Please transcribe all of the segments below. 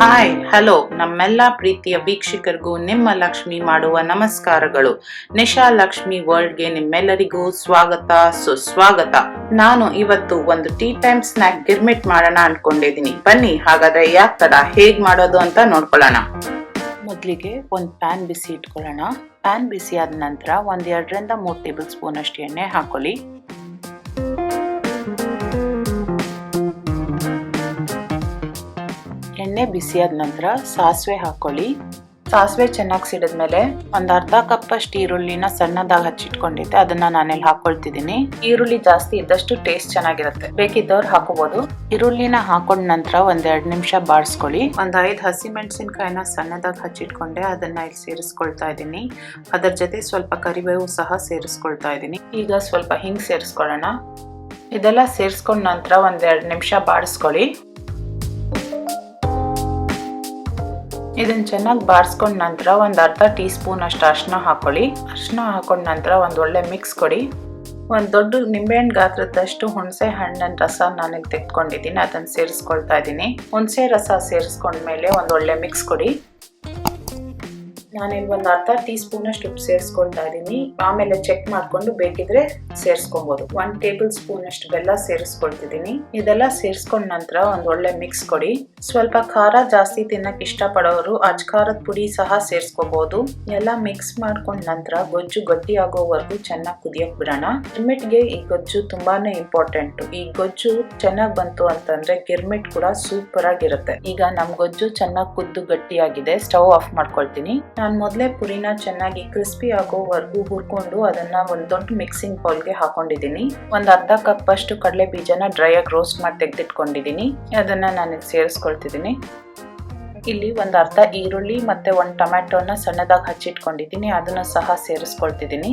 Hi hello ನಮ್ಮೆಲ್ಲ ಪ್ರೀತಿಯ ವೀಕ್ಷಕರಿಗೂ ನಿಮ್ಮ ಲಕ್ಷ್ಮಿ ಮಾಡುವ ನಮಸ್ಕಾರಗಳು. ನಿಶಾಲಕ್ಷ್ಮಿ ವರ್ಲ್ಡ್ಗೆ ನಿಮ್ಮೆಲ್ಲರಿಗೂ ಸ್ವಾಗತ ಸುಸ್ವಾಗತ. ನಾನು ಇವತ್ತು ಒಂದು ಟೀ ಟೈಮ್ ಸ್ನಾಕ್ ಗಿರ್ಮಿಟ್ ಮಾಡೋಣ ಅನ್ಕೊಂಡಿದೀನಿ. ಬನ್ನಿ ಹಾಗಾದ್ರೆ ಯಾಕೆ ತಡ, ಹೇಗ್ ಮಾಡೋದು ಅಂತ ನೋಡ್ಕೊಳ್ಳೋಣ. ಮೊದಲಿಗೆ ಒಂದು ಪ್ಯಾನ್ ಬಿಸಿ ಇಟ್ಕೊಳ್ಳೋಣ. ಪ್ಯಾನ್ ಬಿಸಿ ಆದ ನಂತರ 2 ರಿಂದ 3 ಟೇಬಲ್ ಸ್ಪೂನ್ ಅಷ್ಟು ಎಣ್ಣೆ ಹಾಕೊಳ್ಳಿ. ಎಣ್ಣೆ ಬಿಸಿಯಾದ ನಂತರ ಸಾಸಿವೆ ಹಾಕೊಳ್ಳಿ. ಸಾಸಿವೆ ಚೆನ್ನಾಗಿ ಸಿಡಿದ್ಮೇಲೆ ಒಂದು ಅರ್ಧ ಕಪ್ ಅಷ್ಟು ಈರುಳ್ಳಿನ ಸಣ್ಣದಾಗಿ ಹಚ್ಚಿಟ್ಕೊಂಡಿದ್ದೆ, ಅದನ್ನ ನಾನೆಲ್ಲಿ ಹಾಕೊಳ್ತಿದ್ದೀನಿ. ಈರುಳ್ಳಿ ಜಾಸ್ತಿ ಇದ್ದಷ್ಟು ಟೇಸ್ಟ್ ಚೆನ್ನಾಗಿರುತ್ತೆ, ಬೇಕಿದ್ದವ್ರು ಹಾಕೋಬಹುದು. ಈರುಳ್ಳಿನ ಹಾಕೊಂಡ ನಂತರ 1-2 ನಿಮಿಷ ಬಾಡಿಸ್ಕೊಳ್ಳಿ. 5 ಹಸಿಮೆಣಸಿನಕಾಯಿನ ಸಣ್ಣದಾಗಿ ಹಚ್ಚಿಟ್ಕೊಂಡೆ, ಅದನ್ನ ಇಲ್ಲಿ ಸೇರಿಸ್ಕೊಳ್ತಾ ಇದ್ದೀನಿ. ಅದರ ಜೊತೆ ಸ್ವಲ್ಪ ಕರಿಬೇವು ಸಹ ಸೇರಿಸ್ಕೊಳ್ತಾ ಇದ್ದೀನಿ. ಈಗ ಸ್ವಲ್ಪ ಹಿಂಗ್ ಸೇರಿಸ್ಕೊಳ್ಳೋಣ. ಇದೆಲ್ಲ ಸೇರಿಸ್ಕೊಂಡ ನಂತರ 1-2 ನಿಮಿಷ ಬಾಡಿಸ್ಕೊಳ್ಳಿ. ಇದನ್ನ ಚೆನ್ನಾಗಿ ಬಾಡಿಸ್ಕೊಂಡ ನಂತರ ಒಂದು ಅರ್ಧ ಟೀ ಸ್ಪೂನ್ ಅಷ್ಟು ಅರಿಶಿನ ಹಾಕೊಳ್ಳಿ. ಅರಿಶಿನ ಹಾಕೊಂಡ ನಂತರ ಒಂದು ಒಳ್ಳೆ ಮಿಕ್ಸ್ ಕೊಡಿ. ಒಂದು ದೊಡ್ಡ ನಿಂಬೆಹಣ್ಣು ಗಾತ್ರದಷ್ಟು ಹುಣಸೆ ಹಣ್ಣಿನ ರಸ ನಾನಿಲ್ಲಿ ತೆಗೆದುಕೊಂಡಿದ್ದೀನಿ, ಅದನ್ನು ಸೇರಿಸ್ಕೊಳ್ತಾ ಇದ್ದೀನಿ. ಹುಣಸೆ ರಸ ಸೇರಿಸ್ಕೊಂಡ್ಮೇಲೆ ಒಂದು ಒಳ್ಳೆ ಮಿಕ್ಸ್ ಕೊಡಿ. ನಾನಿಲ್ಲಿ ಒಂದು ಅರ್ಧ ಟೀ ಸ್ಪೂನ್ ಅಷ್ಟು ಉಪ್ಪು ಸೇರಿಸ್ಕೊಳ್ತಾ ಇದ್ದೀನಿ. ಆಮೇಲೆ ಚೆಕ್ ಮಾಡ್ಕೊಂಡು ಬೇಕಿದ್ರೆ ಸೇರಿಸ್ಕೊಬಹುದು. 1 ಟೇಬಲ್ ಸ್ಪೂನ್ ಅಷ್ಟು ಬೆಲ್ಲ ಸೇರಿಸ್ಕೊಳ್ತಿದ್ದೀನಿ. ಇದೆಲ್ಲ ಸೇರಿಸ್ಕೊಂಡ ನಂತರ ಒಂದು ಒಳ್ಳೆ ಮಿಕ್ಸ್ ಕೊಡಿ. ಸ್ವಲ್ಪ ಖಾರ ಜಾಸ್ತಿ ತಿನ್ನಕ್ ಇಷ್ಟಪಡೋರು ಅಜ್ಕಾರದ ಪುಡಿ ಸಹ ಸೇರಿಸ್ಕೋಬಹುದು. ಎಲ್ಲ ಮಿಕ್ಸ್ ಮಾಡ್ಕೊಂಡ ನಂತರ ಗೊಜ್ಜು ಗಟ್ಟಿ ಆಗೋವರೆಗೂ ಚೆನ್ನಾಗಿ ಕುದಿಯಕ್ ಬಿಡೋಣ. ಗಿರ್ಮಿಟ್ಗೆ ಈ ಗೊಜ್ಜು ತುಂಬಾನೇ ಇಂಪಾರ್ಟೆಂಟ್. ಈ ಗೊಜ್ಜು ಚೆನ್ನಾಗಿ ಬಂತು ಅಂತಂದ್ರೆ ಗಿರ್ಮಿಟ್ ಕೂಡ ಸೂಪರ್ ಆಗಿರುತ್ತೆ. ಈಗ ನಮ್ ಗೊಜ್ಜು ಚೆನ್ನಾಗಿ ಕುದ್ದು ಗಟ್ಟಿಯಾಗಿದೆ. ಸ್ಟವ್ ಆಫ್ ಮಾಡ್ಕೊಳ್ತೀನಿ. ನಾನು ಮೊದಲೇ ಪುರಿನ ಚೆನ್ನಾಗಿ ಕ್ರಿಸ್ಪಿ ಆಗೋವರೆಗೂ ಹುರ್ಕೊಂಡು ಅದನ್ನ ಒಂದು ದೊಡ್ಡ ಮಿಕ್ಸಿಂಗ್ ಬೌಲ್ಗೆ ಹಾಕೊಂಡಿದ್ದೀನಿ. ಒಂದು ಅರ್ಧ ಕಪ್ ಅಷ್ಟು ಕಡಲೆ ಬೀಜನ ಡ್ರೈ ಆಗಿ ರೋಸ್ಟ್ ಮಾಡಿ ತೆಗೆದಿಟ್ಕೊಂಡಿದ್ದೀನಿ. ಅದನ್ನ ನಾನು ಸೇರಿಸ್ಕೊಳ್ತಿದ್ದೀನಿ. ಇಲ್ಲಿ ಒಂದು ಅರ್ಧ ಈರುಳ್ಳಿ ಮತ್ತೆ 1 ಟೊಮ್ಯಾಟೋನ ಸಣ್ಣದಾಗಿ ಹಚ್ಚಿಟ್ಕೊಂಡಿದ್ದೀನಿ, ಅದನ್ನು ಸಹ ಸೇರಿಸ್ಕೊಳ್ತಿದ್ದೀನಿ.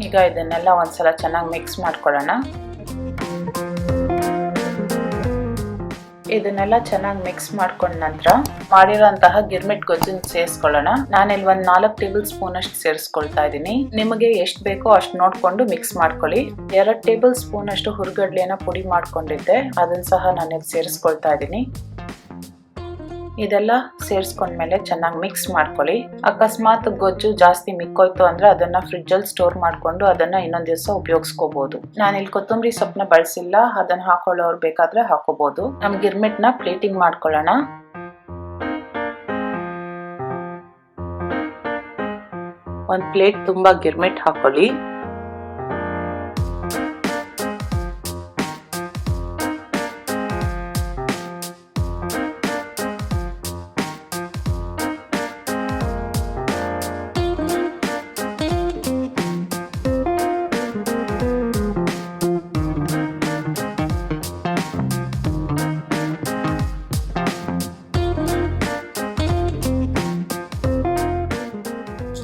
ಈಗ ಇದನ್ನೆಲ್ಲ ಒಂದ್ಸಲ ಚೆನ್ನಾಗಿ ಮಿಕ್ಸ್ ಮಾಡ್ಕೊಳ್ಳೋಣ. ಇದನ್ನೆಲ್ಲ ಚೆನ್ನಾಗಿ ಮಿಕ್ಸ್ ಮಾಡ್ಕೊಂಡ ನಂತರ ಮಾಡಿರೋಂತಹ ಗಿರ್ಮಿಟ್ ಗೊಜ್ಜನ್ನು ಸೇರಿಸ್ಕೊಳ್ಳೋಣ. ನಾನಿಲ್ಲಿ ಒಂದು 4 ಟೇಬಲ್ ಸ್ಪೂನ್ ಅಷ್ಟು ಸೇರಿಸ್ಕೊಳ್ತಾ ಇದ್ದೀನಿ. ನಿಮಗೆ ಎಷ್ಟು ಬೇಕೋ ಅಷ್ಟು ನೋಡ್ಕೊಂಡು ಮಿಕ್ಸ್ ಮಾಡ್ಕೊಳ್ಳಿ. 2 ಟೇಬಲ್ ಸ್ಪೂನ್ ಅಷ್ಟು ಹುರ್ಗಡ್ಲೆನ ಪುಡಿ ಮಾಡ್ಕೊಂಡಿದ್ದೆ, ಅದನ್ನ ಸಹ ನಾನಿಲ್ಲಿ ಸೇರಿಸ್ಕೊಳ್ತಾ ಇದ್ದೀನಿ. ಇದೆಲ್ಲ ಸೇರಿಸ್ಕೊಂಡ್ಮೇಲೆ ಚೆನ್ನಾಗಿ ಮಿಕ್ಸ್ ಮಾಡ್ಕೊಳ್ಳಿ. ಅಕಸ್ಮಾತ್ ಗೊಜ್ಜು ಜಾಸ್ತಿ ಮಿಕ್ಕೋಯ್ತು ಅಂದ್ರೆ ಅದನ್ನ ಫ್ರಿಡ್ಜ್ ಅಲ್ಲಿ ಸ್ಟೋರ್ ಮಾಡ್ಕೊಂಡು ಅದನ್ನ ಇನ್ನೊಂದ್ ದಿವಸ ಉಪಯೋಗಿಸ್ಕೋಬಹುದು. ನಾನಿಲ್ಲಿ ಕೊತ್ತಂಬರಿ ಸೊಪ್ಪನ್ನ ಬಳಸಿಲ್ಲ, ಅದನ್ನ ಹಾಕೊಳ್ಳೋರು ಬೇಕಾದ್ರೆ ಹಾಕೋಬಹುದು. ನಮ್ ಗಿರ್ಮಿಟ್ ನ ಪ್ಲೇಟಿಂಗ್ ಮಾಡ್ಕೊಳ್ಳೋಣ. ಒಂದ್ ಪ್ಲೇಟ್ ತುಂಬಾ ಗಿರ್ಮಿಟ್ ಹಾಕೊಳ್ಳಿ.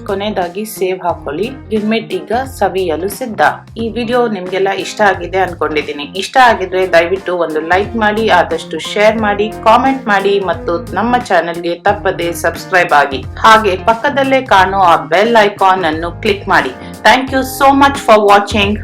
ಕೊನೆಯದಾಗಿ ಸೇವ್ ಹಾಕೊಳ್ಳಿ. ಗಿರ್ಮಿಟ್ ಈಗ ಸವಿಯಲು ಸಿದ್ಧ. ಈ ವಿಡಿಯೋ ನಿಮ್ಗೆಲ್ಲ ಇಷ್ಟ ಆಗಿದೆ ಅನ್ಕೊಂಡಿದ್ದೀನಿ. ಇಷ್ಟ ಆಗಿದ್ರೆ ದಯವಿಟ್ಟು ಒಂದು ಲೈಕ್ ಮಾಡಿ, ಆದಷ್ಟು ಶೇರ್ ಮಾಡಿ, ಕಾಮೆಂಟ್ ಮಾಡಿ ಮತ್ತು ನಮ್ಮ ಚಾನೆಲ್ಗೆ ತಪ್ಪದೆ ಸಬ್ಸ್ಕ್ರೈಬ್ ಆಗಿ. ಹಾಗೆ ಪಕ್ಕದಲ್ಲೇ ಕಾಣೋ ಆ ಬೆಲ್ ಐಕಾನ್ ಅನ್ನು ಕ್ಲಿಕ್ ಮಾಡಿ. Thank you so much for watching.